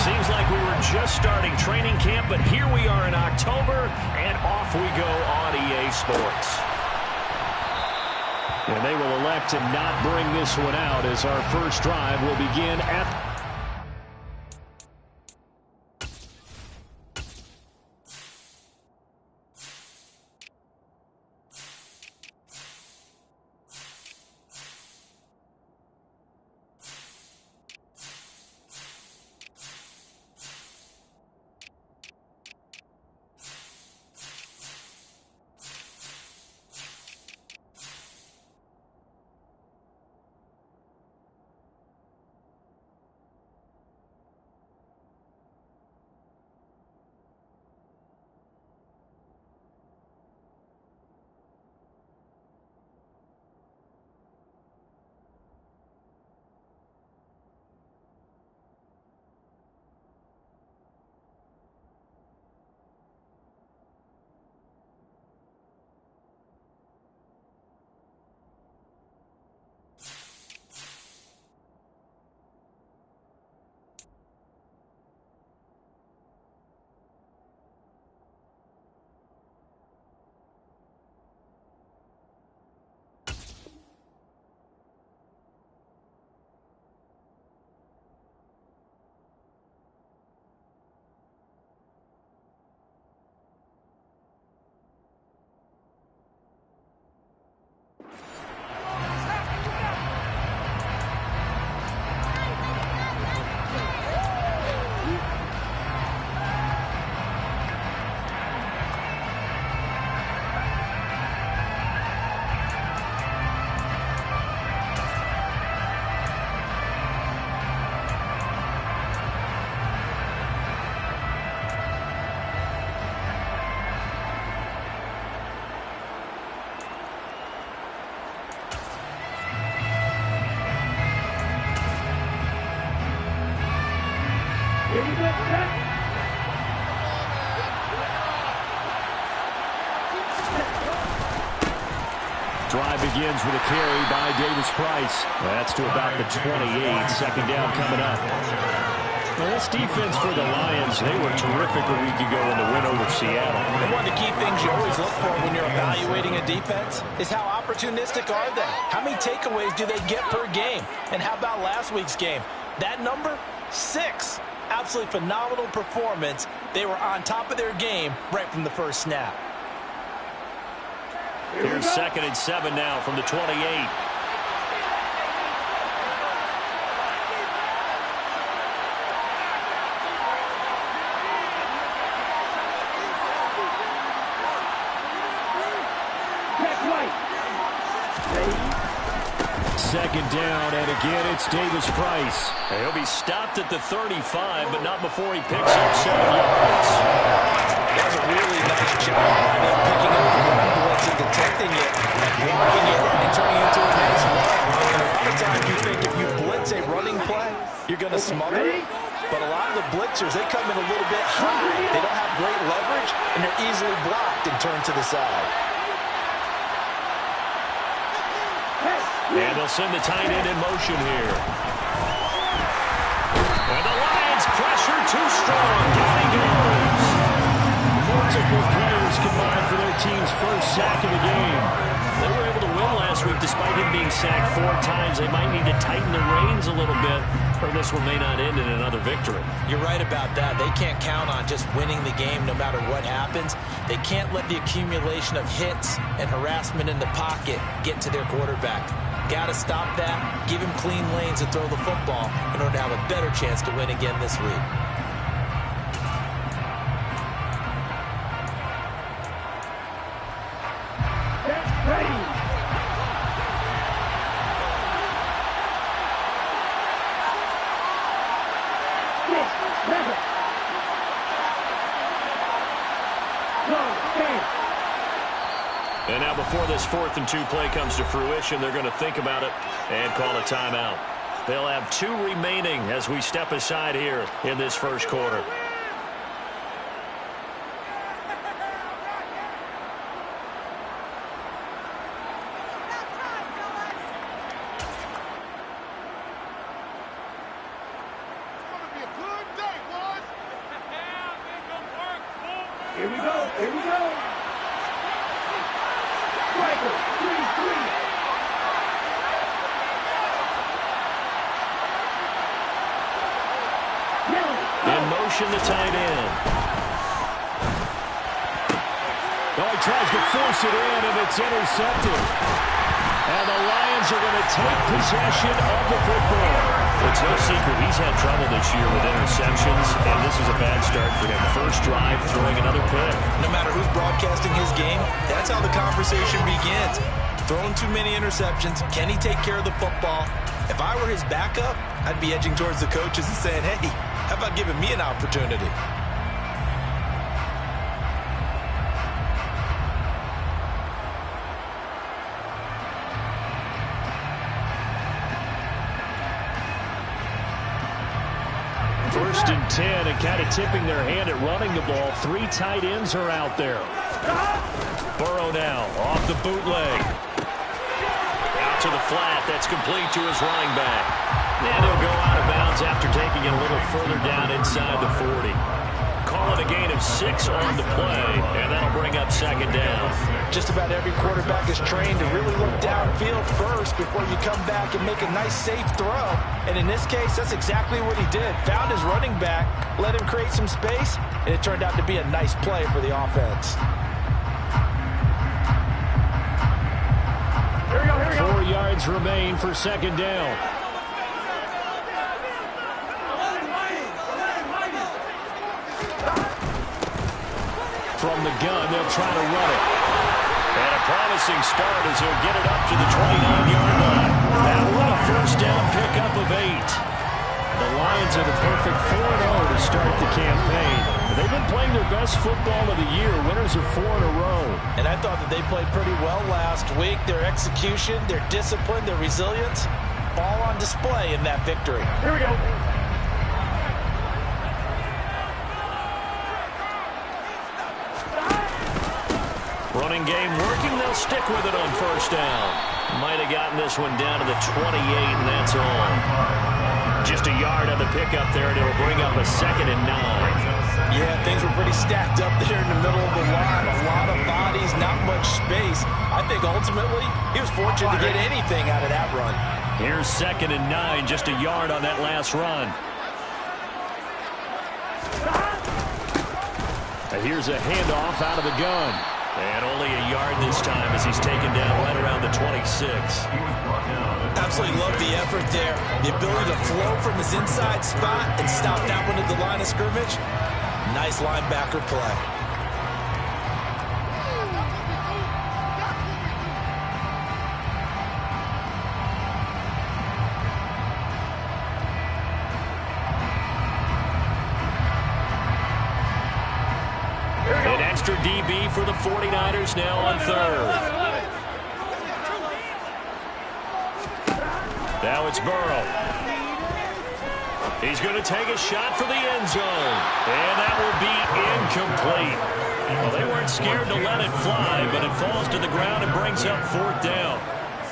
Seems like we were just starting training camp, but here we are in October, and off we go on EA Sports. And they will elect to not bring this one out as our first drive will begin at... Drive begins with a carry by Davis-Price. That's to about the 28. Second down coming up. Well, this defense for the Lions, they were terrific a week ago in the win over Seattle. And one of the key things you always look for when you're evaluating a defense is how opportunistic are they? How many takeaways do they get per game? And how about last week's game? That number, 6. Absolutely phenomenal performance. They were on top of their game right from the first snap. Here's 2nd and 7 now from the 28. Second down, and again it's Davis-Price. He'll be stopped at the 35, but not before he picks up 7 yards. That was a really nice job by them picking up the run blitz and detecting it, and blocking it, and turning it into a nice run. And a lot of times you think if you blitz a running play, you're going to smother it. But a lot of the blitzers, they come in a little bit high. They don't have great leverage, and they're easily blocked and turned to the side. And they'll send the tight end in motion here. And the Lions pressure too strong. Down he goes. Multiple players combined for their team's first sack of the game. They were able to win last week despite him being sacked 4 times. They might need to tighten the reins a little bit, or this one may not end in another victory. You're right about that. They can't count on just winning the game no matter what happens. They can't let the accumulation of hits and harassment in the pocket get to their quarterback. Got to stop that, give him clean lanes to throw the football in order to have a better chance to win again this week. And now before this 4th and 2 play comes to fruition, they're going to think about it and call a timeout. They'll have 2 remaining as we step aside here in this first quarter. It's going to be a good day, boys. Here we go. Here we go. Striker, 3-3. In motion, the tight end. Oh, he tries to force it in, and it's intercepted. And the Lions are going to take possession of the football. It's no secret he's had trouble this year with interceptions, and this is a bad start for him. First drive, throwing another pick. No matter who's broadcasting his game, that's how the conversation begins. Throwing too many interceptions. Can he take care of the football? If I were his backup, I'd be edging towards the coaches and saying, hey, how about giving me an opportunity? First and 10, and kind of tipping their hand at running the ball. Three tight ends are out there. Burrow now off the bootleg. Out to the flat. That's complete to his running back. And he'll go out of bounds after taking it a little further down inside the 40. Call it a gain of 6 on the play, and that'll bring up second down. Just about every quarterback is trained to really look downfield first before you come back and make a nice, safe throw. And in this case, that's exactly what he did. Found his running back, let him create some space, and it turned out to be a nice play for the offense. 4 yards remain for second down. From the gun, they'll try to run it. And a promising start as he'll get it up to the 29-yard line. That will a first down pickup of 8. The Lions are the perfect 4-0 to start the campaign. They've been playing their best football of the year. Winners of 4 in a row. And I thought that they played pretty well last week. Their execution, their discipline, their resilience, all on display in that victory. Here we go. Running game working. They'll stick with it on first down. Might have gotten this one down to the 28, and that's all. Just a yard on the pickup there, and it'll bring up a 2nd and 9. Yeah, things were pretty stacked up there in the middle of the line. A lot of bodies, not much space. I think ultimately he was fortunate to get anything out of that run. Here's 2nd and 9, just a yard on that last run. Here's a handoff out of the gun. And only a yard this time as he's taken down right around the 26. Absolutely love the effort there. The ability to flow from his inside spot and stop that one at the line of scrimmage. Nice linebacker play. An extra DB for the 49ers now on third. Now it's Burrow. He's going to take a shot for the end zone. And that will be incomplete. Well, they weren't scared to let it fly, but it falls to the ground and brings up 4th down.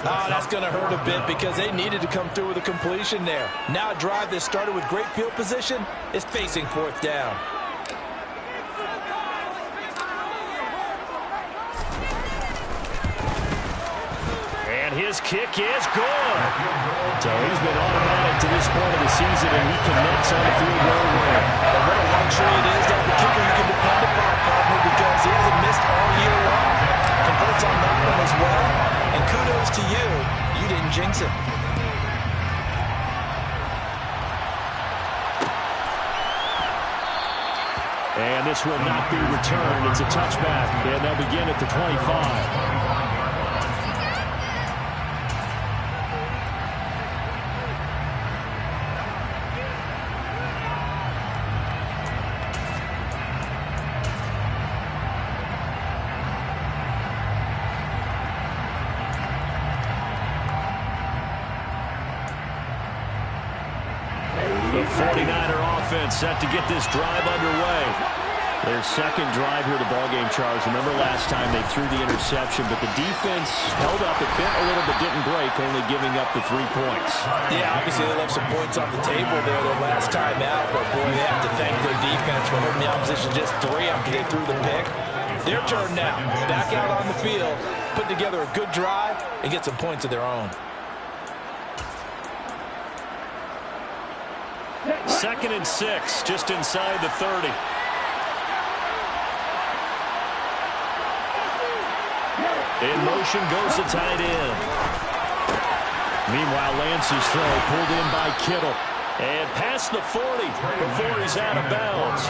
Oh, that's going to hurt a bit because they needed to come through with a completion there. Now a drive that started with great field position is facing 4th down. And his kick is good. So he's been automatic to this point of the season, and he connects on the field goal win. And what a luxury it is to have a kicker you can depend upon, partner, because he hasn't missed all year long. Converts on that one as well. And kudos to you. You didn't jinx it. And this will not be returned. It's a touchback, and they'll begin at the 25. The 49er offense set to get this drive underway. Their second drive here of the ballgame, Charles. Remember last time they threw the interception, but the defense held up. It bent a little but didn't break, only giving up the 3 points. Yeah, obviously they left some points on the table there their last time out, but boy, they have to thank their defense for holding the opposition just 3 after they threw the pick. Their turn now. Back out on the field, put together a good drive, and get some points of their own. 2nd and 6, just inside the 30. In motion goes the tight end. Meanwhile, Lance's throw pulled in by Kittle. And past the 40 before he's out of bounds.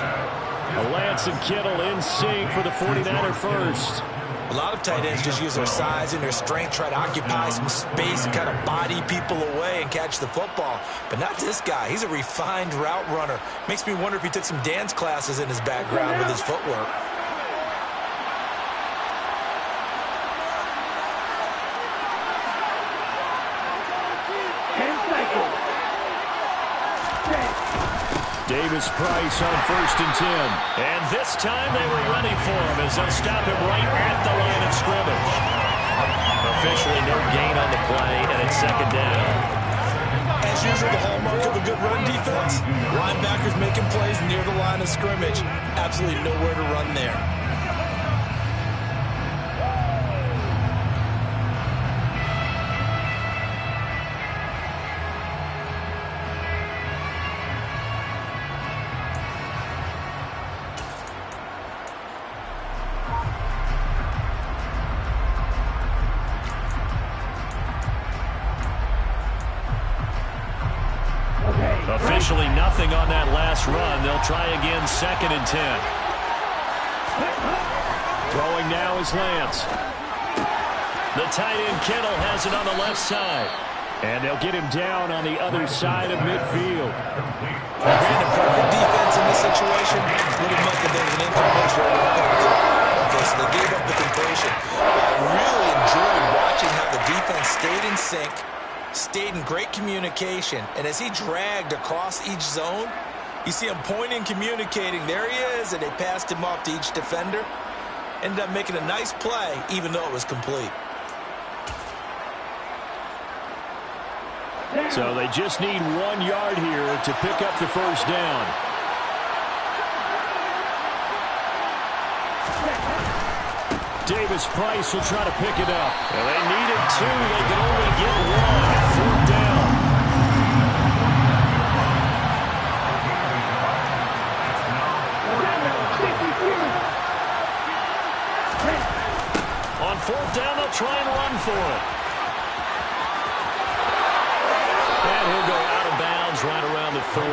Lance and Kittle in sync for the 49er first. A lot of tight ends just use their size and their strength, try to occupy some space and kind of body people away and catch the football. But not this guy. He's a refined route runner. Makes me wonder if he took some dance classes in his background with his footwork. Davis Price on 1st and 10. And this time they were ready for him as they'll stop him right at the line of scrimmage. Officially no gain on the play, and it's 2nd down. As usual, the hallmark of a good run defense, linebackers making plays near the line of scrimmage. Absolutely nowhere to run there. Officially nothing on that last run. They'll try again, 2nd and 10. Throwing now is Lance. The tight end Kittle has it on the left side. And they'll get him down on the other side of midfield. Brandon, perfect defense in this situation would have meant that there was an incompletion. Okay, so they gave up the completion. I really enjoyed watching how the defense stayed in sync, stayed in great communication, and as he dragged across each zone, you see him pointing, communicating. There he is, and they passed him off to each defender. Ended up making a nice play, even though it was complete. So they just need 1 yard here to pick up the first down. Davis Price will try to pick it up. And they needed 2. They can only get 1. 4th down. On 4th down, they'll try and run for it. And he'll go out of bounds right around the 30.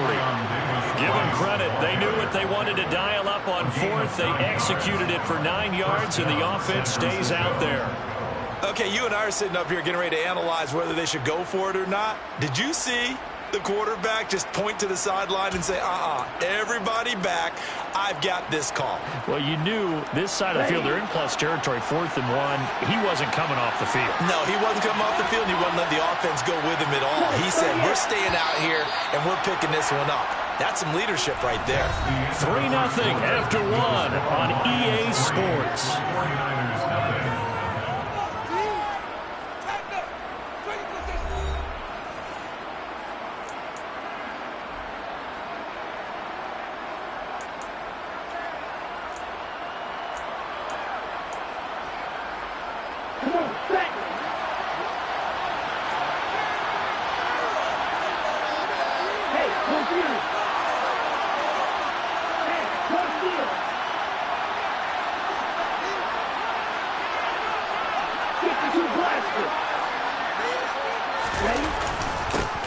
Give them credit. They knew what they wanted to dial up on 4th. They executed it for 9 yards, and the offense stays out there. Okay, you and I are sitting up here getting ready to analyze whether they should go for it or not. Did you see the quarterback just point to the sideline and say, everybody back, I've got this call? Well, you knew this side of the field, they're in plus territory, 4th and 1. He wasn't coming off the field. No, he wasn't coming off the field. He wouldn't let the offense go with him at all. He said, we're staying out here, and we're picking this one up. That's some leadership right there. 3-0 after 1 on EA Sports.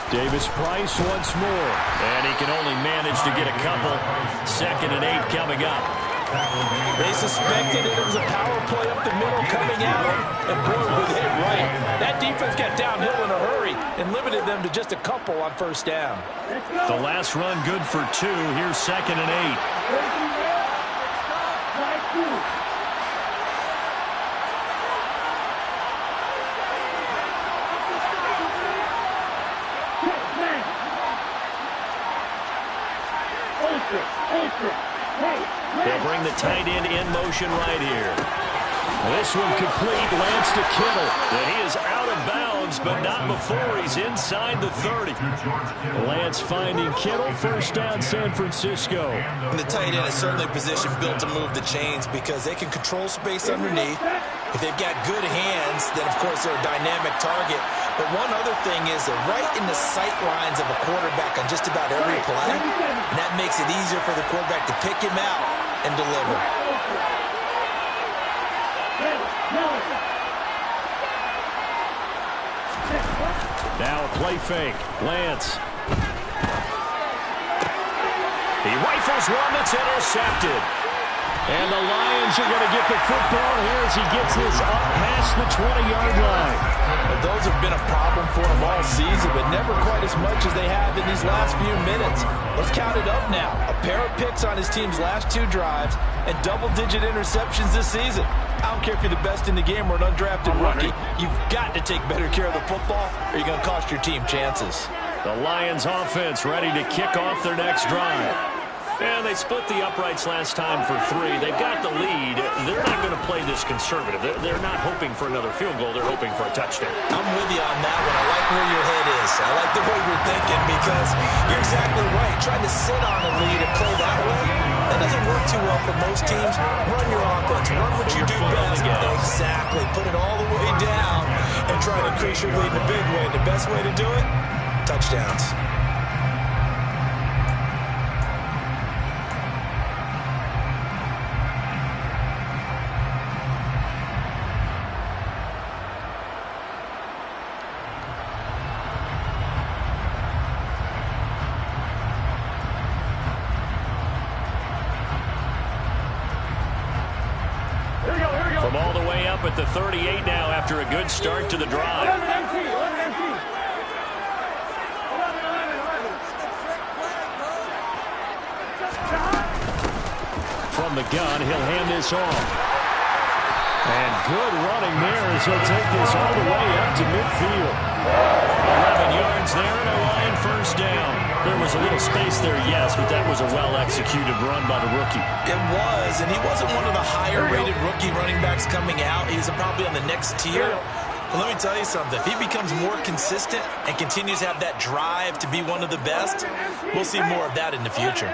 Davis Price once more, and he can only manage to get a couple. 2nd and 8 coming up. They suspected it was a power play up the middle coming out, and boy, was it right. That defense got downhill in a hurry and limited them to just a couple on 1st down. The last run good for 2. Here's 2nd and 8. They'll bring the tight end in motion right here. This one complete. Lance to Kittle. And he is out of bounds, but not before he's inside the 30. Lance finding Kittle. First down, San Francisco. And the tight end is certainly a position built to move the chains because they can control space underneath. If they've got good hands, then, of course, they're a dynamic target. But one other thing is they're right in the sight lines of a quarterback on just about every play. And that makes it easier for the quarterback to pick him out and deliver. Now a play fake. Lance. He rifles one that's intercepted. And the Lions are going to get the football here as he gets this up past the 20-yard line. Well, those have been a problem for him all season, but never quite as much as they have in these last few minutes. Let's count it up now. A pair of picks on his team's last 2 drives and double-digit interceptions this season. I don't care if you're the best in the game or an undrafted rookie. You've got to take better care of the football or you're going to cost your team chances. The Lions offense ready to kick off their next drive. And they split the uprights last time for 3. They've got the lead. They're not going to play this conservative. They're not hoping for another field goal. They're hoping for a touchdown. I'm with you on that one. I like where your head is. I like the way you're thinking because you're exactly right. Trying to sit on a lead and play that way, that doesn't work too well for most teams. Run your offense. Run what you do best. Exactly. Put it all the way down and try to increase your lead in a big way. The best way to do it, touchdowns. From all the way up at the 38 now after a good start to the drive. From the gun, he'll hand this off. And good running there as he'll take this all the way up to midfield. 11 yards there and a Lion first down. There was a little space there, yes, but that was a well-executed run by the rookie. It was, and he wasn't one of the higher-rated rookie running backs coming out. He's probably on the next tier. But let me tell you something. If he becomes more consistent and continues to have that drive to be one of the best, we'll see more of that in the future.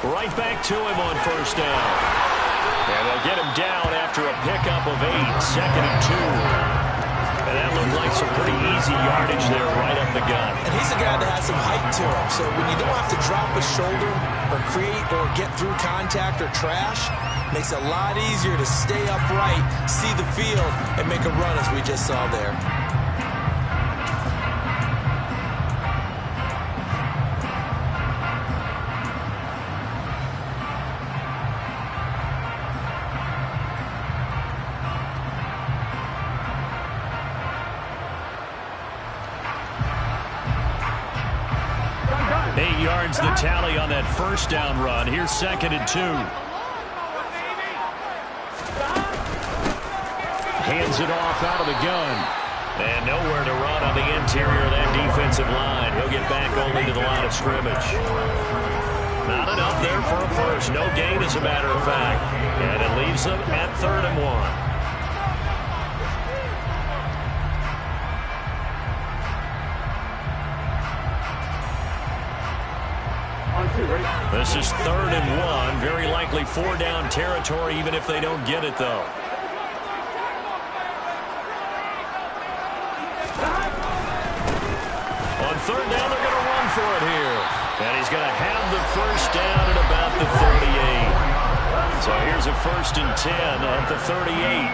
Right back to him on first down. And they'll get him down after a pickup of 8, 2nd and 2. And that looked like some pretty easy yardage there right up the gut. And he's a guy that has some height to him. So when you don't have to drop a shoulder or create or get through contact or trash, makes it a lot easier to stay upright, see the field, and make a run as we just saw there. The tally on that first down run. Here's 2nd and 2. Hands it off out of the gun. And nowhere to run on the interior of that defensive line. He'll get back only to the line of scrimmage. Not enough there for a first. No gain, as a matter of fact. And it leaves them at 3rd and 1. This is 3rd and 1. Very likely 4-down territory, even if they don't get it, though. On 3rd down, they're going to run for it here. And he's going to have the first down at about the 38. So here's a 1st and 10 at the 38.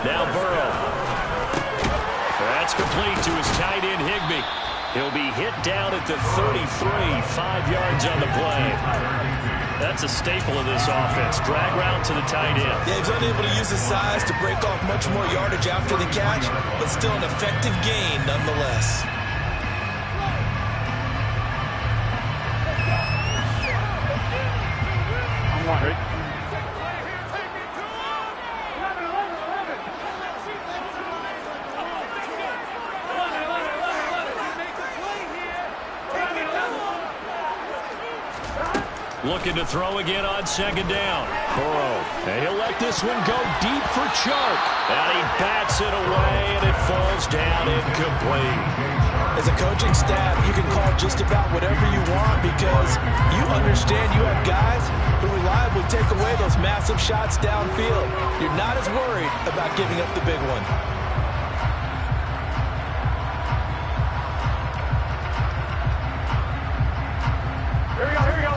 Now Burrow. That's complete to his tight end, Higbee. He'll be hit down at the 33, 5 yards on the play. That's a staple of this offense. Drag route to the tight end. Yeah, he's unable to use his size to break off much more yardage after the catch, but still an effective gain nonetheless. Looking to throw again on second down. Burrow. And he'll let this one go deep for Chark. And he bats it away, and it falls down incomplete. As a coaching staff, you can call just about whatever you want because you understand you have guys who reliably take away those massive shots downfield. You're not as worried about giving up the big one.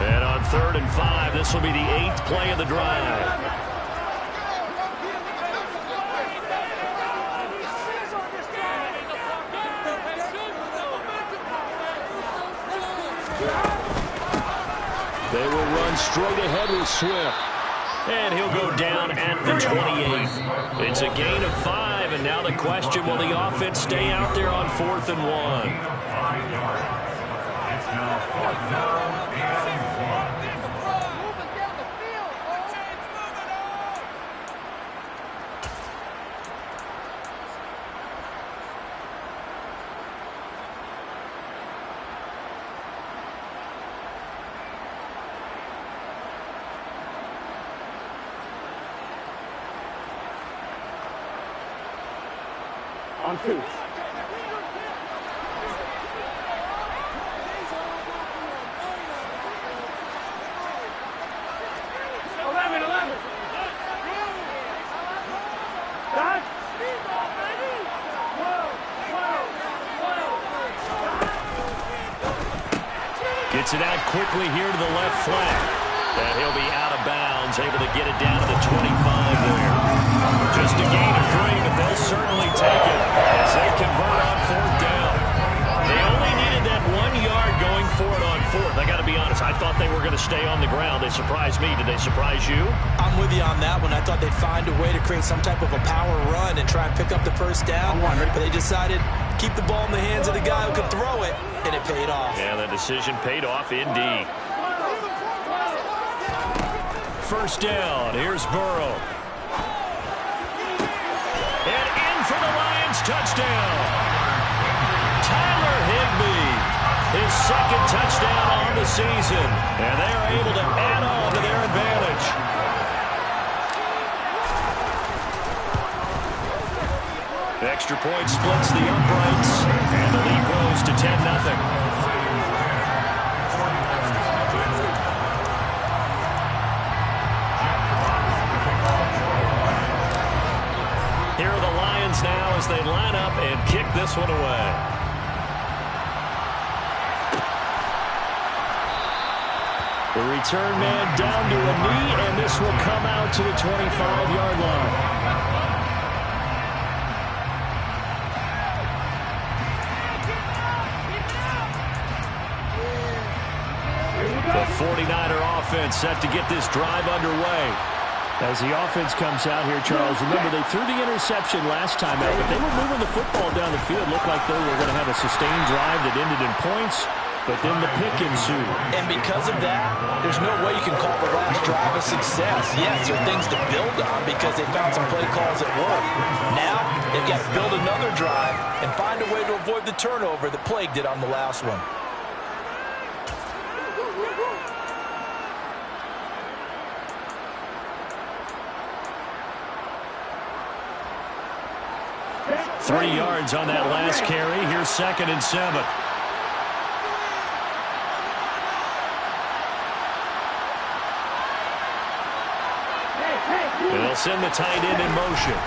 And on 3rd and 5, this will be the 8th play of the drive. They will run straight ahead with Swift. And he'll go down at the 28. It's a gain of 5, and now the question, will the offense stay out there on 4th and 1? On 2. Gets it out quickly here to the left flank. And he'll be out of bounds, able to get it down to the 25 there. Just a gain of 3, but they'll certainly take it as they convert on 4th down. They only needed that 1 yard going for it on 4th. I got to be honest, I thought they were going to stay on the ground. They surprised me. Did they surprise you? I'm with you on that one. I thought they'd find a way to create some type of a power run and try and pick up the first down, but they decided to keep the ball in the hands of the guy who could throw it, and it paid off. Yeah, the decision paid off indeed. First down, here's Burrow. And in for the Lions, touchdown. Tyler Higbee, his 2nd touchdown on the season. And they are able to add on to their advantage. Extra point splits the uprights, and the lead grows to 10-0. Here are the Lions now as they line up and kick this one away. The return man down to a knee, and this will come out to the 25-yard line. The 49er offense set to get this drive underway. As the offense comes out here, Charles, remember they threw the interception last time out, but they were moving the football down the field. Looked like they were going to have a sustained drive that ended in points, but then the pick ensued. And because of that, there's no way you can call the last drive a success. Yes, there are things to build on because they found some play calls that work. Now, they've got to build another drive and find a way to avoid the turnover that plagued it on the last one. Three yards on that last carry. Here's 2nd and 7. They'll send the tight end in motion.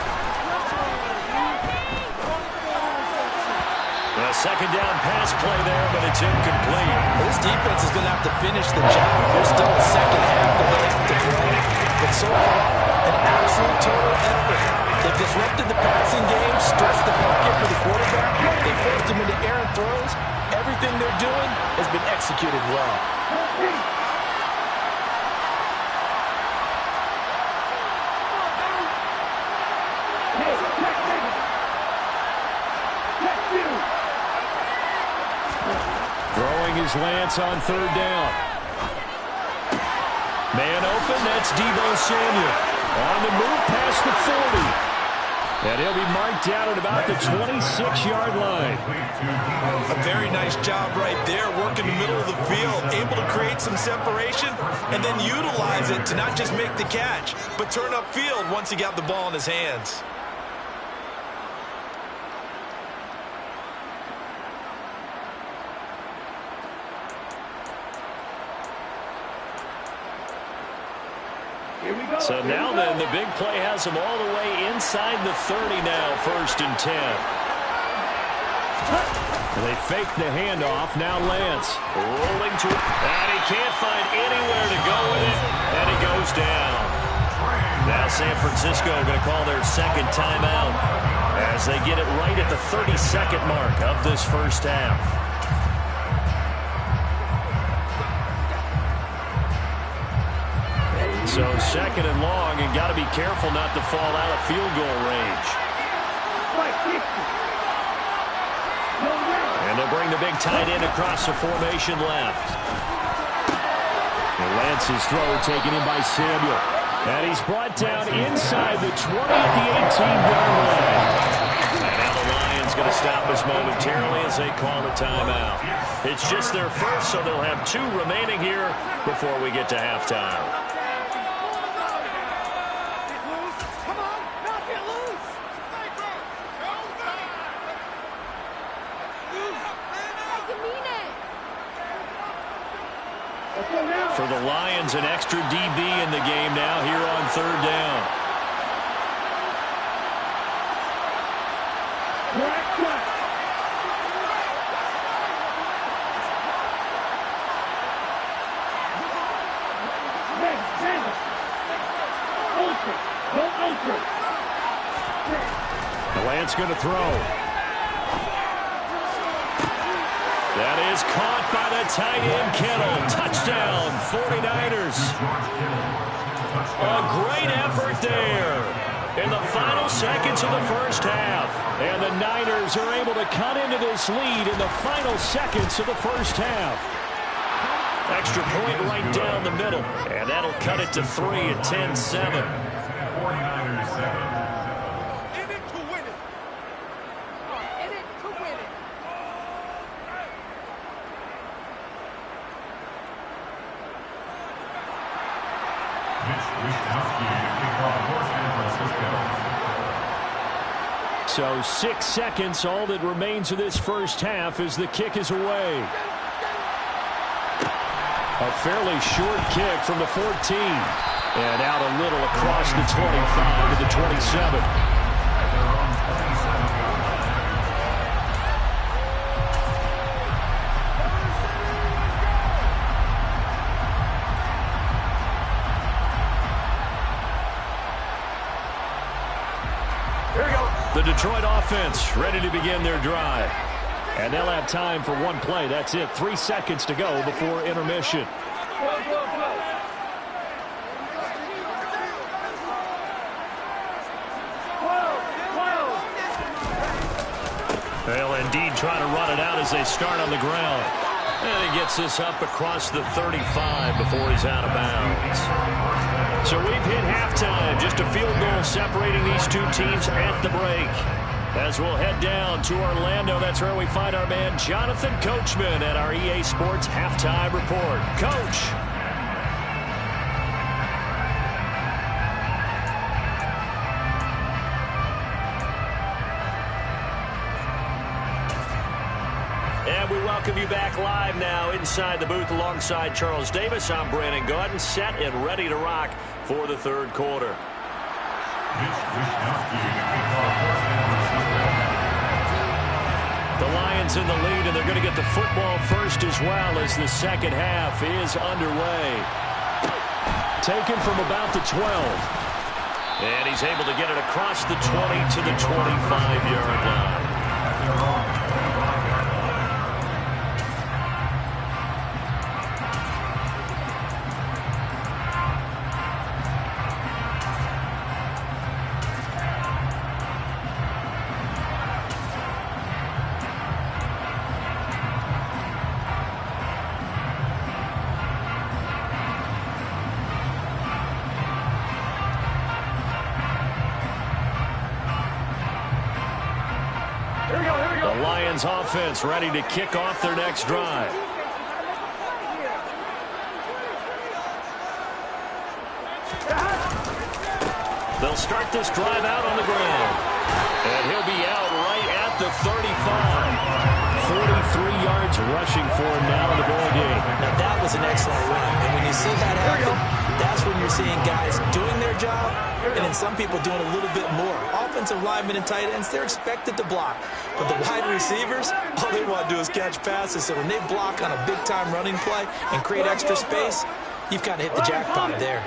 A 2nd down pass play there, but it's incomplete. This defense is going to have to finish the job. There's still a second half that they have to play. But so far, an absolute total effort. They've disrupted the passing game, stretched the pocket for the quarterback. They forced him into errant throws. Everything they're doing has been executed well. Throwing his Lance on 3rd down. Man open, that's Deebo Samuel. On the move past the 40. And he'll be marked down at about the 26-yard line. A very nice job right there, working the middle of the field, able to create some separation and then utilize it to not just make the catch, but turn upfield once he got the ball in his hands. So now then, the big play has him all the way inside the 30 now, 1st and 10. And they fake the handoff. Now Lance rolling to it. And he can't find anywhere to go with it. And he goes down. Now San Francisco going to call their second timeout as they get it right at the 32nd mark of this first half. So 2nd and long, and got to be careful not to fall out of field goal range. And they'll bring the big tight end across the formation left. And Lance's throw taken in by Samuel. And he's brought down inside the 20 at the 18-yard line. And now the Lions going to stop us momentarily as they call a timeout. It's just their first, so they'll have 2 remaining here before we get to halftime. For the Lions, an extra DB in the game now here on 3rd down. Lance going to throw. That is caught by the tight end, Kittle. Touchdown, 49ers. A great effort there in the final seconds of the first half. And the Niners are able to cut into this lead in the final seconds of the first half. Extra point right down the middle. And that'll cut it to 3 at 10-7. 49ers 7. So 6 seconds, all that remains of this first half as the kick is away. A fairly short kick from the 14. And out a little across the 25 to the 27. The Detroit offense ready to begin their drive. And they'll have time for one play. That's it. 3 seconds to go before intermission. They'll indeed try to run it out as they start on the ground. And he gets this up across the 35 before he's out of bounds. So we've hit halftime. Just a field goal separating these two teams at the break. As we'll head down to Orlando, that's where we find our man Jonathan Coachman at our EA Sports Halftime Report. Coach. And we welcome you back live now inside the booth alongside Charles Davis. I'm Brandon Gaudin, set and ready to rock for the third quarter. The Lions in the lead, and they're going to get the football first as well as the second half is underway. Taken from about the 12. And he's able to get it across the 20 to the 25-yard line. The Lions offense ready to kick off their next drive. They'll start this drive out on the ground. And he'll be out right at the 35. 43 yards rushing for him now in the ball game. Now that was an excellent run. And when you see that happen, that's when you're seeing guys doing their job and then some people doing a little bit more. Offensive linemen and tight ends, they're expected to block. But the wide receivers, all they want to do is catch passes. So when they block on a big-time running play and create extra space, you've kind of hit the jackpot there.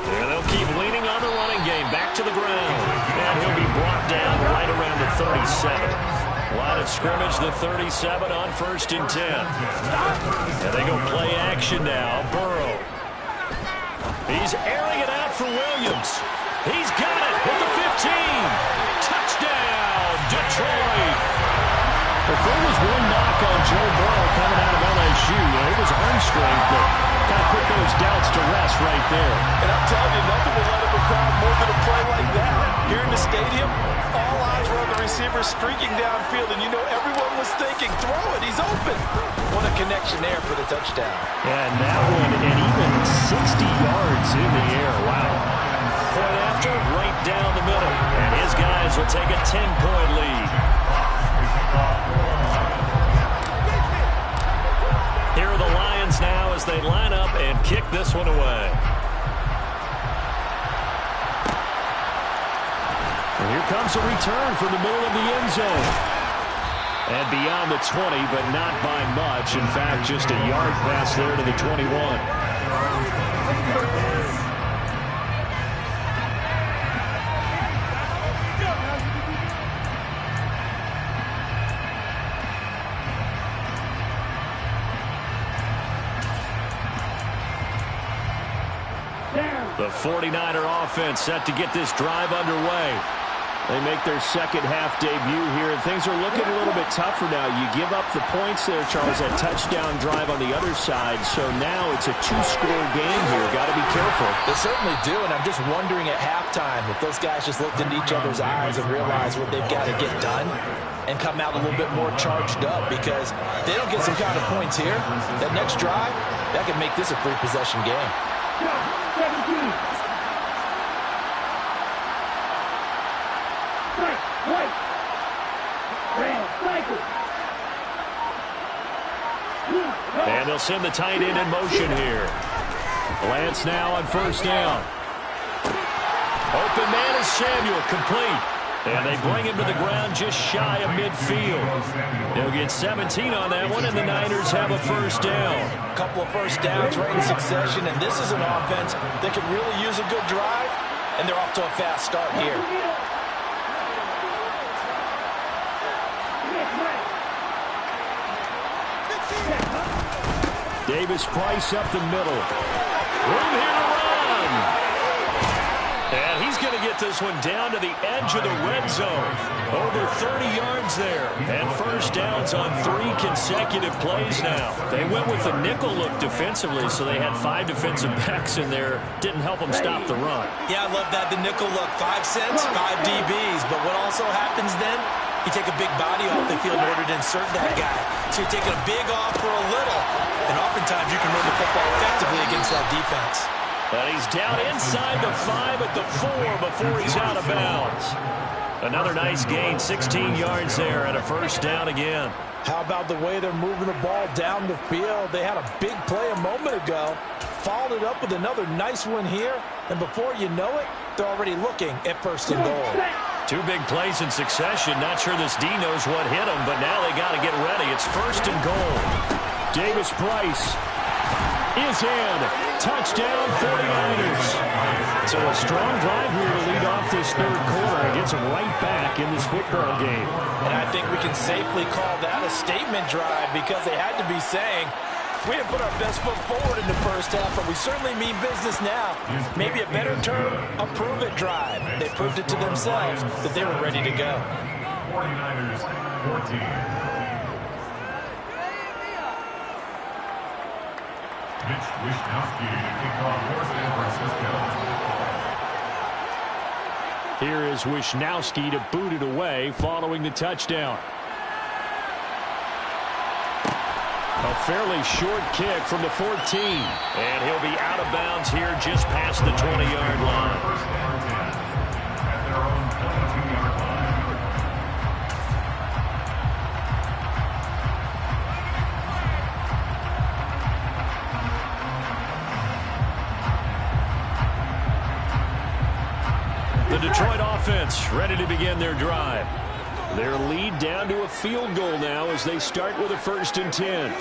And they'll keep leaning on the running game. Back to the ground. And he'll be brought down right around the 37. Line of scrimmage, the 37 on 1st and 10. And they go play action now. Burrow. He's airing it out for Williams. He's got it at the 15. Touchdown, Detroit. If there was one knock on Joe Burrow coming out of LSU, it was arm strength, but kind of put those doubts to rest right there. And I'm telling you, nothing will let up a crowd more than a play like that. Here in the stadium, all eyes were on the receiver streaking downfield, and you know everyone was thinking, throw it, he's open. What a connection there for the touchdown. And that one, and even 60 yards in the air. Wow. Point after, right down the middle. And his guys will take a 10-point lead. Here are the Lions now as they line up and kick this one away. And here comes a return from the middle of the end zone. And beyond the 20, but not by much. In fact, just a yard pass there to the 21. The 49er offense set to get this drive underway. They make their second half debut here, and things are looking a little bit tougher now. You give up the points there, Charles, that touchdown drive on the other side, so now it's a two-score game here. Got to be careful. They certainly do, and I'm just wondering at halftime if those guys just looked into each other's eyes and realized what they've got to get done and come out a little bit more charged up, because if they don't get some kind of points here, that next drive, that could make this a three-possession game. 17. And they'll send the tight end in motion here. Lance now on 1st down. Open man is Samuel, complete. And they bring him to the ground just shy of midfield. They'll get 17 on that one, and the Niners have a 1st down. A couple of 1st downs right in succession, and this is an offense that could really use a good drive, and they're off to a fast start here. Davis Price up the middle. Room here to run. And he's going to get this one down to the edge of the red zone. Over 30 yards there. And 1st downs on 3 consecutive plays now. They went with the nickel look defensively, so they had 5 defensive backs in there. Didn't help them stop the run. Yeah, I love that. The nickel look. 5 cents, 5 DBs. But what also happens then? You take a big body off the field in order to insert that guy. So you're taking a big off for a little. And oftentimes you can run the football effectively against that defense. And he's down inside the 5 at the 4 before he's out of bounds. Another nice gain, 16 yards there and a 1st down again. How about the way they're moving the ball down the field? They had a big play a moment ago. Followed it up with another nice one here. And before you know it, they're already looking at 1st and goal. 2 big plays in succession. Not sure this D knows what hit him, but now they got to get ready. It's 1st and goal. Davis Price is in. Touchdown, 49ers. So a strong drive here to lead off this 3rd quarter and gets them right back in this football game. And I think we can safely call that a statement drive, because they had to be saying, we didn't put our best foot forward in the 1st half, but we certainly mean business now. Maybe a better term, a prove-it drive. They proved it to themselves that they were ready to go. 49ers, 14. Mitch Wishnowsky to kick off for San Francisco. Here is Wisnowski to boot it away following the touchdown. A fairly short kick from the 14. And he'll be out of bounds here just past the 20-yard line. First down 10 at their own 22-yard line. The Detroit offense ready to begin their drive. Their lead down to a field goal now as they start with a 1st and 10.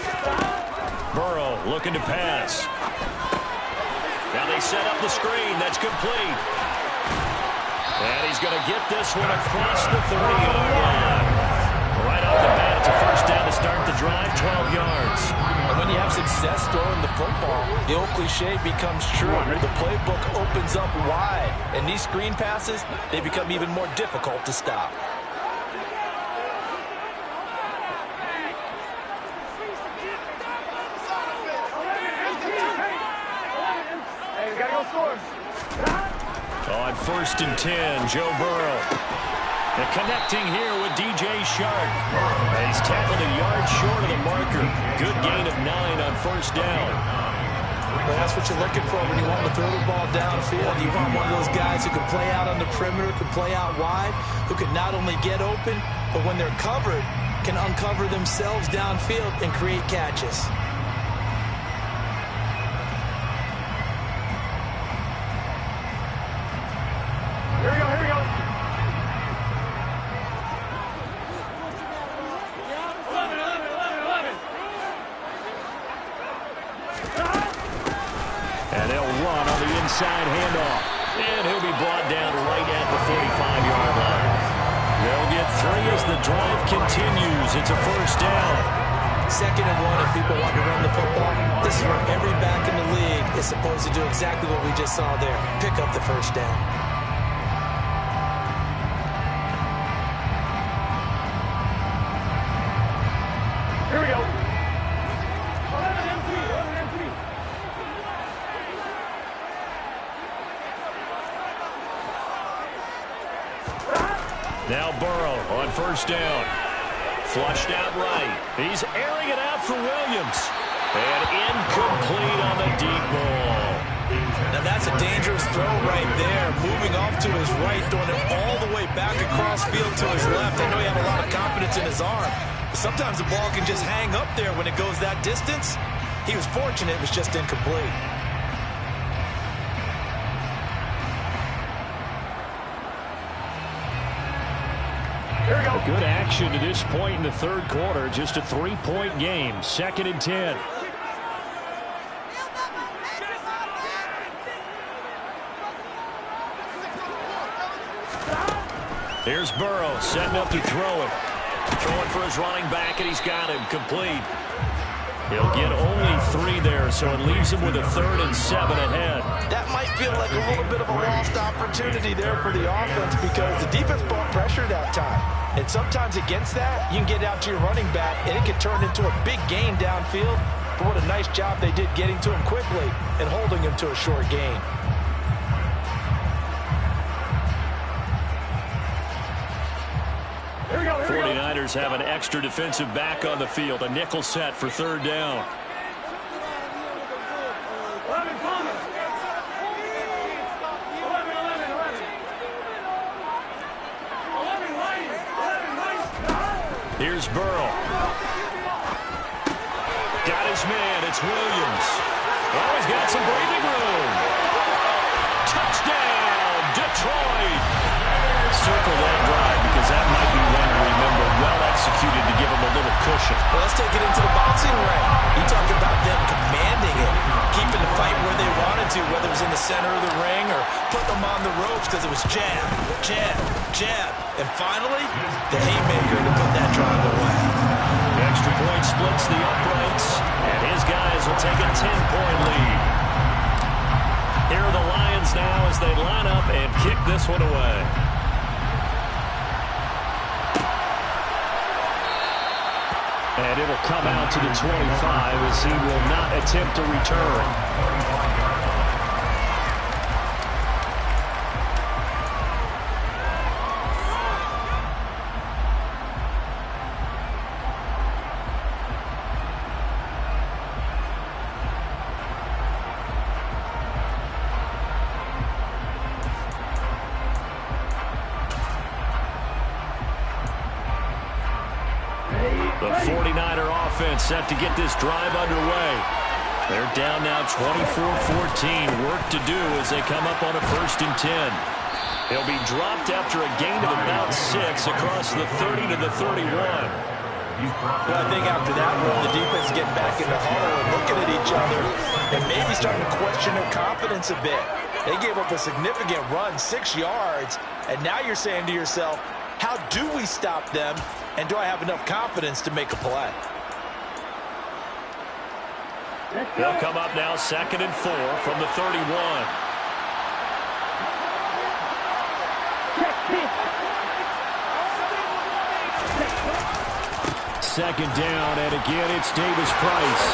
Burrow looking to pass. Now they set up the screen. That's complete. And he's going to get this one across the 30-yard line. Right off the bat, it's a 1st down to start the drive, 12 yards. And when you have success throwing the football, the old cliche becomes true. The playbook opens up wide. And these screen passes, they become even more difficult to stop. On 1st and 10, Joe Burrow. And connecting here with DJ Shark. And he's tackled a yard short of the marker. Good gain of 9 on 1st down. Well, that's what you're looking for when you want to throw the ball downfield. You want one of those guys who can play out on the perimeter, can play out wide, who can not only get open, but when they're covered, can uncover themselves downfield and create catches. And they'll run on the inside handoff. And he'll be brought down right at the 45-yard line. They'll get 3 as the drive continues. It's a 1st down. 2nd and 1 if people want to run the football. This is where every back in the league is supposed to do exactly what we just saw there. Pick up the 1st down. Here we go. Now Burrow on 1st down. Flushed out right. He's airing it out for Williams. And incomplete on the deep ball. Now that's a dangerous throw right there. Moving off to his right, throwing it all the way back across field to his left. I know he had a lot of confidence in his arm. But sometimes the ball can just hang up there when it goes that distance. He was fortunate, it was just incomplete. Good action to this point in the 3rd quarter. Just a 3-point game. 2nd and 10. Here's Burrow setting up to throw it. Throwing for his running back, and he's got him complete. He'll get only 3 there, so it leaves him with a 3rd and 7 ahead. That might feel like a little bit of a lost opportunity there for the offense because the defense brought pressure that time. And sometimes against that, you can get out to your running back, and it can turn into a big gain downfield. But what a nice job they did getting to him quickly and holding him to a short gain. Here we go. 49ers have an extra defensive back on the field. A nickel set for 3rd down. Here's Burrow. Got his man. It's Williams. Oh, he's got some breathing room. Touchdown, Detroit. Circle that drive because that might be one to remember. Well executed to give him a little cushion. Well, let's take it into the boxing ring. You talk about them commanding it, keeping the fight where they wanted to, whether it was in the center of the ring or putting them on the ropes because it was jab, jab, jab. And finally, the haymaker to put that drive away. The extra point splits the uprights, and his guys will take a 10-point lead. Here are the Lions now as they line up and kick this one away. And it'll come out to the 25 as he will not attempt to return. The 49er offense set to get this drive underway. They're down now 24-14. Work to do as they come up on a 1st and 10. He'll be dropped after a gain of about 6 across the 30 to the 31. Well, I think after that run, the defense is getting back in the huddle and looking at each other and maybe starting to question their confidence a bit. They gave up a significant run, 6 yards, and now you're saying to yourself, how do we stop them, and do I have enough confidence to make a play? They'll come up now 2nd and 4 from the 31. Second down, and again it's Davis Price.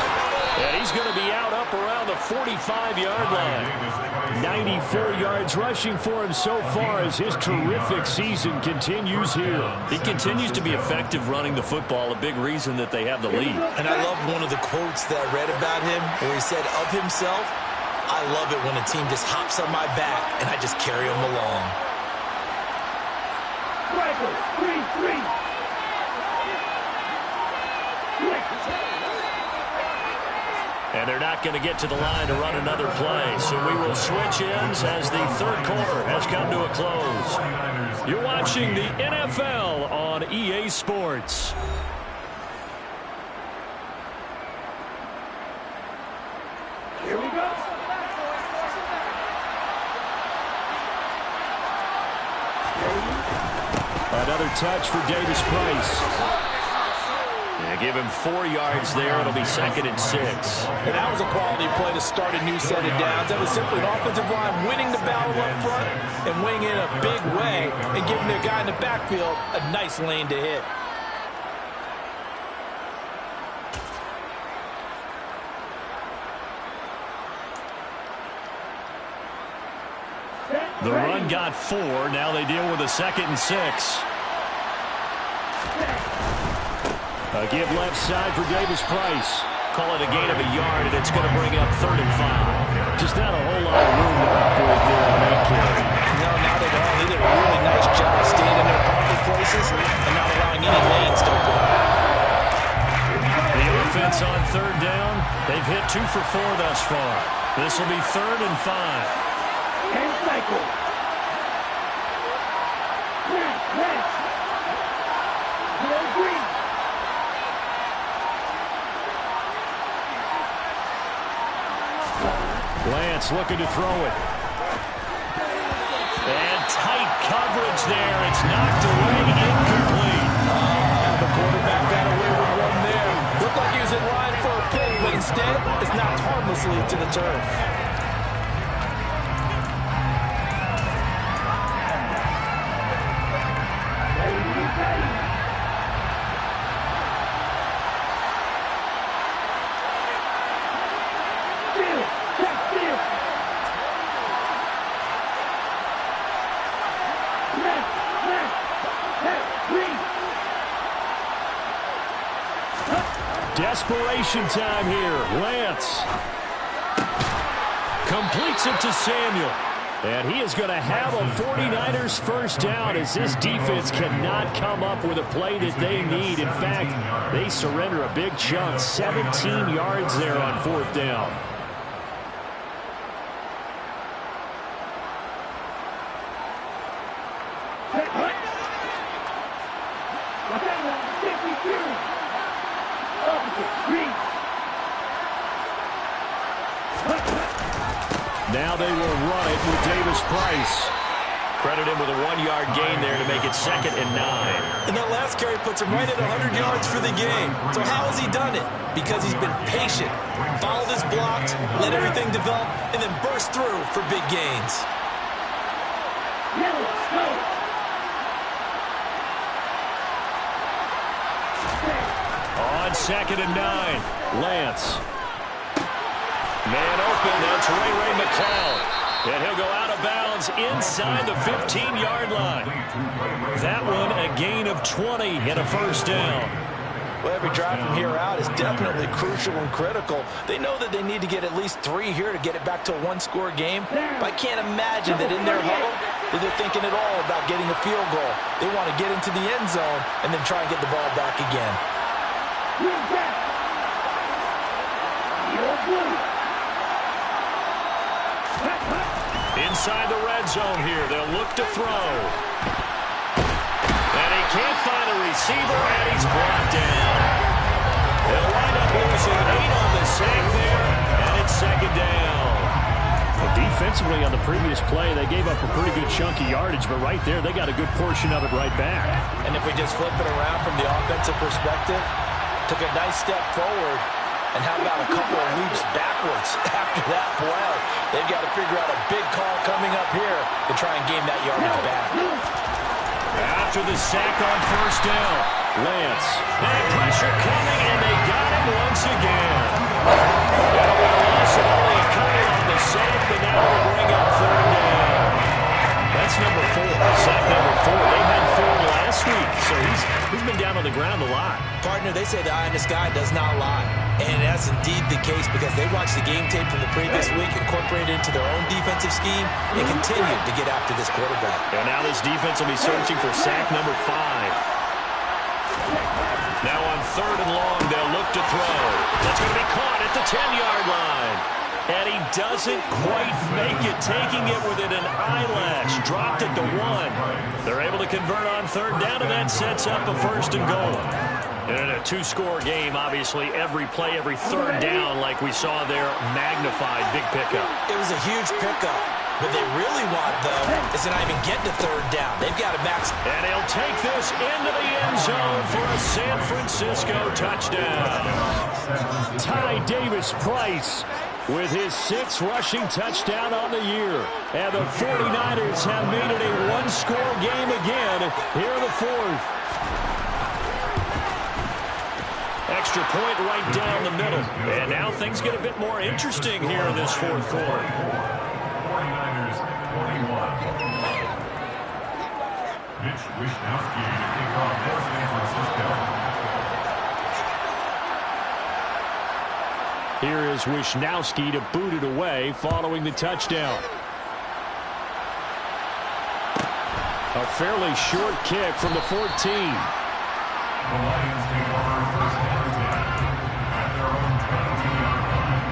And he's going to be out up around the 45-yard line. 94 yards rushing for him so far as his terrific season continues here. He continues to be effective running the football, a big reason that they have the lead. And I love one of the quotes that I read about him where he said of himself, I love it when a team just hops on my back and I just carry them along. And they're not going to get to the line to run another play. So we will switch ends as the 3rd quarter has come to a close. You're watching the NFL on EA Sports. Here we go. Another touch for Davis Price. Give him 4 yards there. It'll be 2nd and 6. And that was a quality play to start a new set of downs. That was simply an offensive line winning the battle up front and winning in a big way and giving their guy in the backfield a nice lane to hit. The run got 4. Now they deal with a 2nd and 6. A give left side for Davis Price. Call it a gain of a yard, and it's going to bring up 3rd and 5. Just not a whole lot of room to operate there on that carry. No, not at all. They did a really nice job staying in their pocket places and not allowing any lanes to open up. The offense on 3rd down, they've hit 2 for 4 thus far. This will be 3rd and 5. And cycle. Left. Green. Lance looking to throw it. And tight coverage there. It's knocked away, incomplete. The quarterback got away with one there. Looked like he was in line for a pick, but instead it's knocked harmlessly to the turf. Desperation time here. Lance completes it to Samuel. And he is going to have a 49ers first down as this defense cannot come up with a play that they need. In fact, they surrender a big chunk. 17 yards there on 4th down. Now they will run it with Davis Price. Credit him with a 1-yard gain there to make it 2nd and 9. And that last carry puts him right at 100 yards for the game. So how has he done it? Because he's been patient, followed his blocks, let everything develop, and then burst through for big gains. On 2nd and 9, Lance. Man open, that's Ray McCloud. And he'll go out of bounds inside the 15-yard line. That one a gain of 20 and a first down. Well, every drive from here out is definitely crucial and critical. They know that they need to get at least 3 here to get it back to a 1-score game. But I can't imagine that in their huddle that they're thinking at all about getting a field goal. They want to get into the end zone and then try and get the ball back again. You're back. You're blue. Inside the red zone here, they'll look to throw. And he can't find a receiver, and he's brought down. They'll wind up losing 8 on the sack there, and it's second down. Well, defensively on the previous play, they gave up a pretty good chunk of yardage, but right there, they got a good portion of it right back. And if we just flip it around from the offensive perspective, took a nice step forward, and how about a couple of leaps backwards after that play? They've got to figure out a big call coming up here to try and gain that yardage back. After the sack on first down, Lance. And pressure coming, and they got him once again. And a loss of only a couple on the sack, and now will bring up third down. That's number 4, sack number 4. They had 4 last week, so he's been down on the ground a lot. Partner, they say the eye in the sky does not lie. And that's indeed the case because they watched the game tape from the previous week, incorporated it into their own defensive scheme, and continued to get after this quarterback. And now this defense will be searching for sack number 5. Now on third and long, they'll look to throw. That's going to be caught at the 10-yard line. And he doesn't quite make it, taking it within an eyelash. Dropped it to 1. They're able to convert on third down, and that sets up a first and goal. And in a 2-score game, obviously, every play, every third down, like we saw there, magnified. Big pickup. It was a huge pickup. What they really want, though, is to not even get to third down. They've got to max. And he'll take this into the end zone for a San Francisco touchdown. Ty Davis-Price with his 6th rushing touchdown on the year. And the 49ers have made it a 1-score game again here in the 4th. Extra point right down the middle. And now things get a bit more interesting here in this 4th quarter. 49ers 21. Mitch Wishnowsky to kick off for San Francisco. Here is Wishnowsky to boot it away following the touchdown. A fairly short kick from the 14. The Lions take over first and 10 at their own 22-yard line.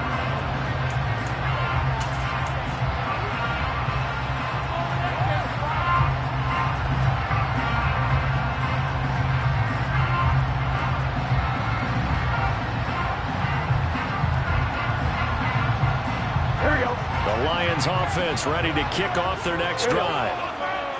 The Lions offense ready to kick off their next drive.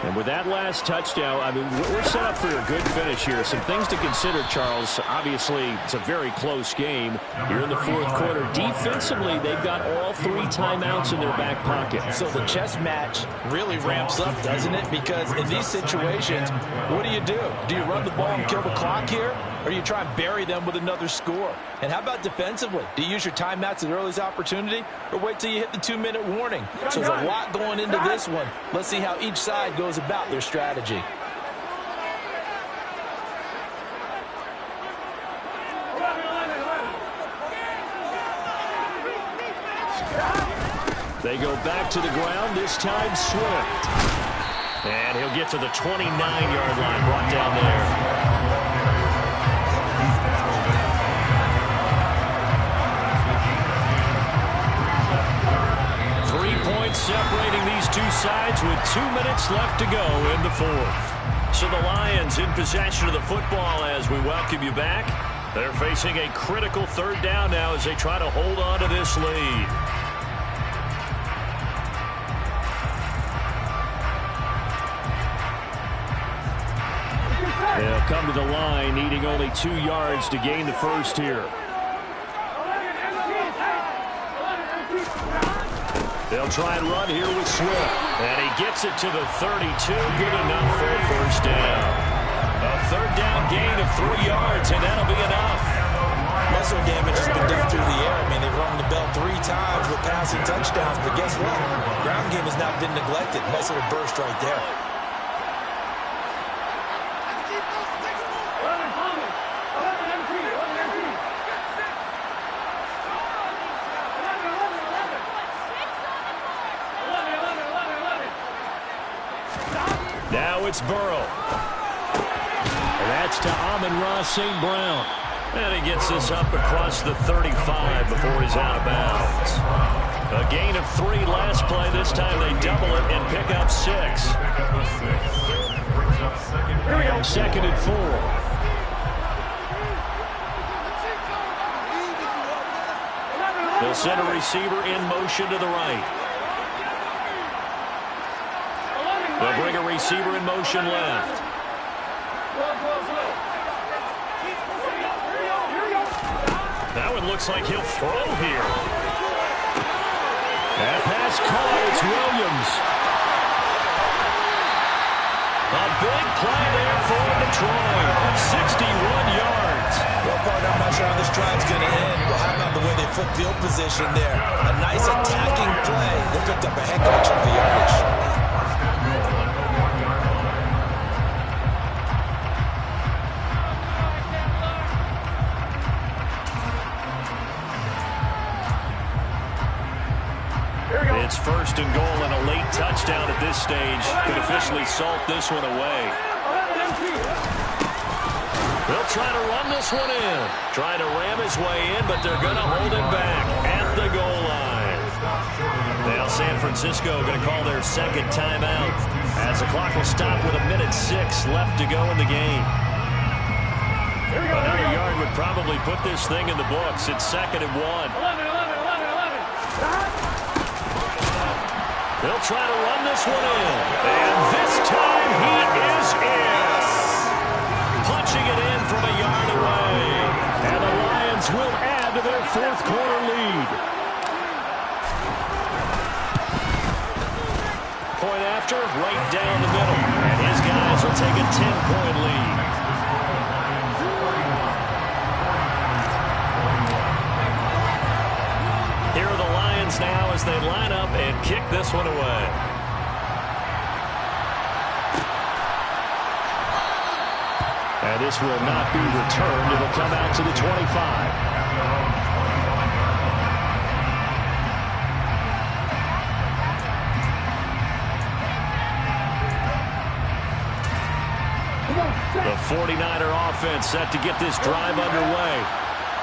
And with that last touchdown, I mean, we're set up for a good finish here. Some things to consider, Charles. Obviously, it's a very close game. You're in the 4th quarter. Defensively, they've got all 3 timeouts in their back pocket. So the chess match really ramps up, doesn't it? Because in these situations, what do? Do you run the ball and kill the clock here? Or do you try and bury them with another score? And how about defensively? Do you use your timeouts at the earliest opportunity? Or wait till you hit the 2-minute warning? So there's a lot going into this one. Let's see how each side goes about their strategy. They go back to the ground, this time Swift. And he'll get to the 29-yard line, brought down there. Separating these two sides with 2 minutes left to go in the 4th. So the Lions in possession of the football as we welcome you back. They're facing a critical third down now as they try to hold on to this lead. They'll come to the line needing only 2 yards to gain the first here. They'll try and run here with Swift. And he gets it to the 32. Good enough for a first down. A third down gain of 3 yards, and that'll be enough. Muscle damage has been done through the air. I mean, they've rung the bell 3 times with passing touchdowns, but guess what? Ground game has not been neglected. Nice little burst right there. Now it's Burrow. And that's to Amon-Ra St. Brown. And he gets this up across the 35 before he's out of bounds. A gain of 3 last play. This time they double it and pick up 6. Second and 4. They'll send a receiver in motion to the right. They'll bring a receiver in motion left. That one looks like he'll throw here. That pass caught. It's Williams. A big play there for Detroit. 61 yards. Well, partner, I'm not sure how this drive's going to end, but how about the way they flip field position there? A nice attacking play. They picked up a heck of a chunk of yardage. It's first and goal, and a late touchdown at this stage could officially salt this one away. They'll try to run this one in. Trying to ram his way in, but they're going to hold him back at the goal line. Now San Francisco going to call their second timeout as the clock will stop with 1:06 left to go in the game. Another yard would probably put this thing in the books. It's 2nd and 1. They'll try to run this one in. And this time he is in. Punching it in from a yard away. And the Lions will add to their 4th quarter lead. Point after, right down the middle. And his guys will take a 10-point lead. Here are the Lions now as they line up and kick this one away. And this will not be returned. It'll come out to the 25. The 49er offense set to get this drive underway.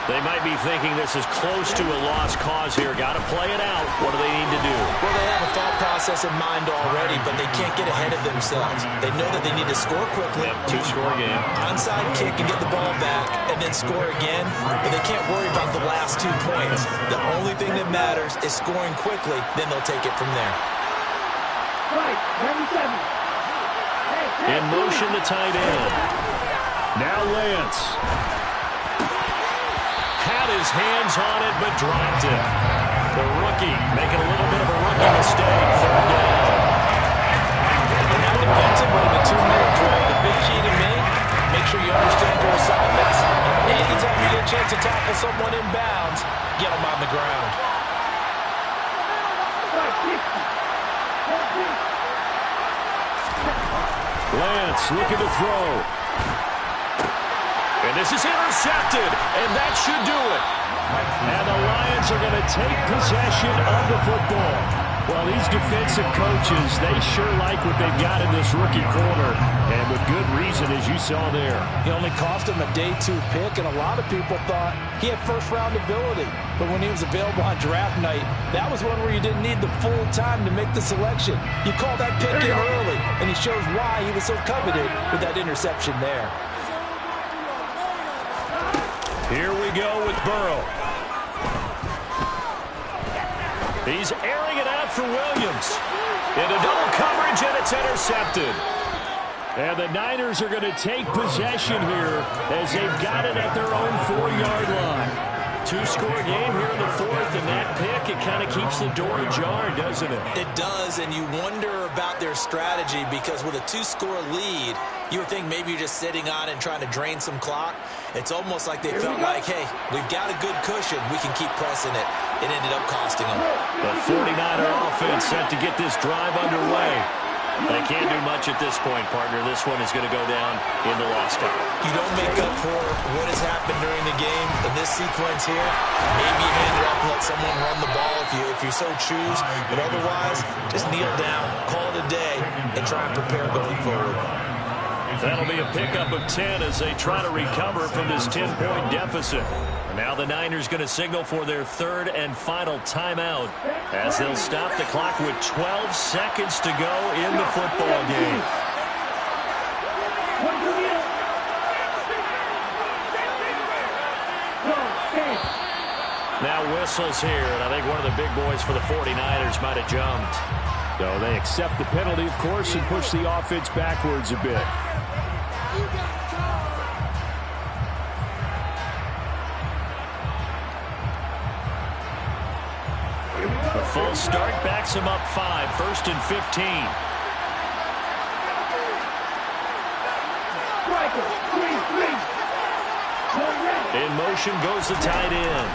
They might be thinking this is close to a lost cause here. Got to play it out. What do they need to do? Well, they have a thought process in mind already, but they can't get ahead of themselves. They know that they need to score quickly. Yep, 2-score game. Onside kick and get the ball back and then score again, but they can't worry about the last 2 points. The only thing that matters is scoring quickly, then they'll take it from there. Right, 97. In motion, the tight end. Now Lance. Had his hands on it, but dropped it. The rookie making a little bit of a rookie mistake. 3rd down. And now defensively, the 2-minute drill, the big key to me, make sure you understand your assignments. And anytime you get a chance to tackle someone in bounds, get them on the ground. Lance looking to throw. And this is intercepted, and that should do it. And the Lions are going to take possession of the football. Well, these defensive coaches, they sure like what they've got in this rookie corner, and with good reason, as you saw there. He only cost him a day 2 pick, and a lot of people thought he had first-round ability. But when he was available on draft night, that was one where you didn't need the full time to make the selection. You call that pick in early, and he shows why he was so coveted with that interception there. Here we go with Burrow. He's airing it out for Williams. Into double coverage, and it's intercepted. And the Niners are going to take possession here as they've got it at their own 4-yard line. 2-score game here in the 4th, and that pick, it kind of keeps the door ajar, doesn't it? It does, and you wonder about their strategy because with a 2-score lead, you would think maybe you're just sitting on it and trying to drain some clock. It's almost like they felt like, hey, we've got a good cushion. We can keep pressing it. It ended up costing them. The 49er offense set to get this drive underway. They can't do much at this point, partner. This one is going to go down in the lost time. You don't make up for what has happened during the game in this sequence here. Maybe you hand it up and let someone run the ball if you so choose. But otherwise, just kneel down, call it a day, and try and prepare going forward. That'll be a pickup of 10 as they try to recover from this 10-point deficit. And now the Niners going to signal for their third and final timeout as they'll stop the clock with 12 seconds to go in the football game. Now whistles here, and I think one of the big boys for the 49ers might have jumped. So they accept the penalty, of course, and push the offense backwards a bit. The full start backs him up 5, 1st and 15. In motion goes the tight end.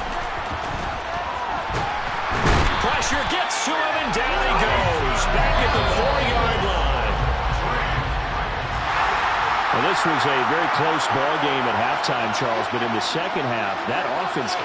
Pressure gets to him, and down he goes. Back at the 4-yard line. Well, this was a very close ball game at halftime, Charles, but in the second half, that offense